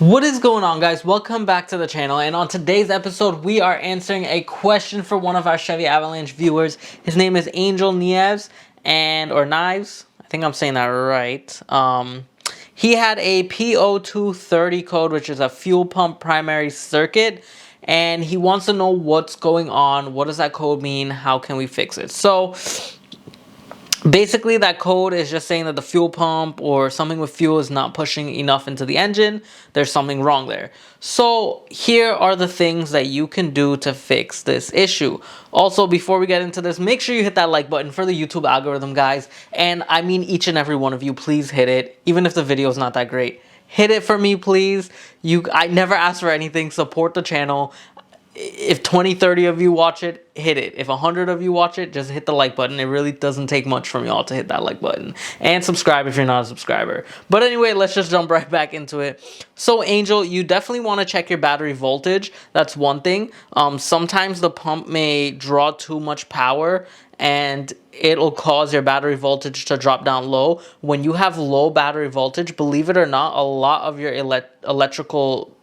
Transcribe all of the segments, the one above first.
What is going on, guys? Welcome back to the channel, and on today's episode we are answering a question for one of our Chevy Avalanche viewers. His name is Angel Nieves, or Knives. I think I'm saying that right. He had a P0230 code, which is a fuel pump primary circuit, and he wants to know what's going on. What does that code mean? How can we fix it? So basically, that code is just saying that the fuel pump or something with fuel is not pushing enough into the engine. There's something wrong there. So here are the things that you can do to fix this issue. Also, before we get into this, make sure you hit that like button for the YouTube algorithm, guys. And I mean each and every one of you, please hit it. Even if the video is not that great, hit it for me, please. I never ask for anything. Support the channel. If 20, 30 of you watch it, hit it. If 100 of you watch it, just hit the like button. It really doesn't take much from y'all to hit that like button. And subscribe if you're not a subscriber. But anyway, let's just jump right back into it. So, Angel, you definitely want to check your battery voltage. That's one thing. Sometimes the pump may draw too much power, and it'll cause your battery voltage to drop down low. When you have low battery voltage, believe it or not, a lot of your electrical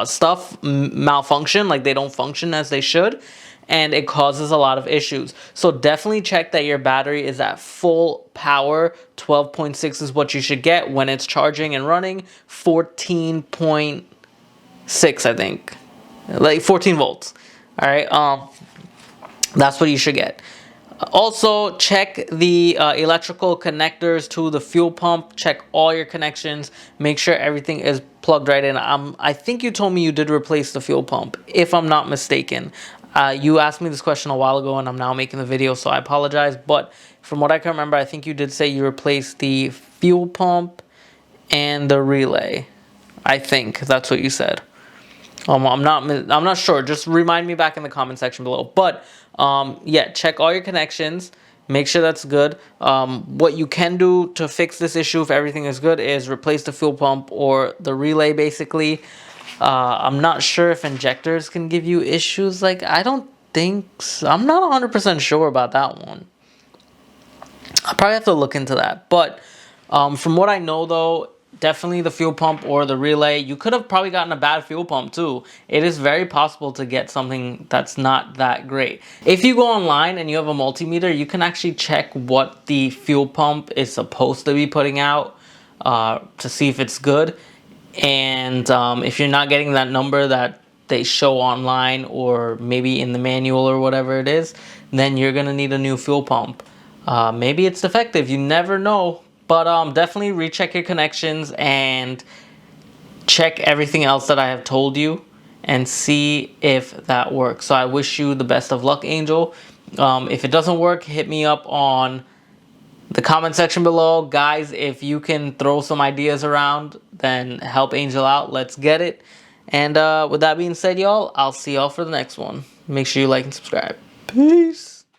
stuff malfunction, like they don't function as they should, and it causes a lot of issues. So definitely check that your battery is at full power. 12.6 is what you should get when it's charging and running. 14.6, I think, like 14 volts. All right, that's what you should get. Also, check the electrical connectors to the fuel pump. Check all your connections. Make sure everything is plugged right in. I think you told me you did replace the fuel pump, if I'm not mistaken. You asked me this question a while ago, and I'm now making the video, so I apologize. But from what I can remember, I think you did say you replaced the fuel pump and the relay. I think that's what you said. I'm not sure. Just remind me back in the comment section below. But yeah, check all your connections. Make sure that's good. What you can do to fix this issue, if everything is good, is replace the fuel pump or the relay, basically. I'm not sure if injectors can give you issues. Like, I don't think so. I'm not 100% sure about that one. I'll probably have to look into that. But from what I know, though, definitely the fuel pump or the relay. You could have probably gotten a bad fuel pump too. It is very possible to get something that's not that great. If you go online and you have a multimeter, you can actually check what the fuel pump is supposed to be putting out to see if it's good. And if you're not getting that number that they show online, or maybe in the manual or whatever it is, then you're gonna need a new fuel pump. Maybe it's defective. You never know. But definitely recheck your connections and check everything else that I have told you and see if that works. So I wish you the best of luck, Angel. If it doesn't work, hit me up on the comment section below. Guys, if you can throw some ideas around, then help Angel out. Let's get it. And with that being said, y'all, I'll see y'all for the next one. Make sure you like and subscribe. Peace.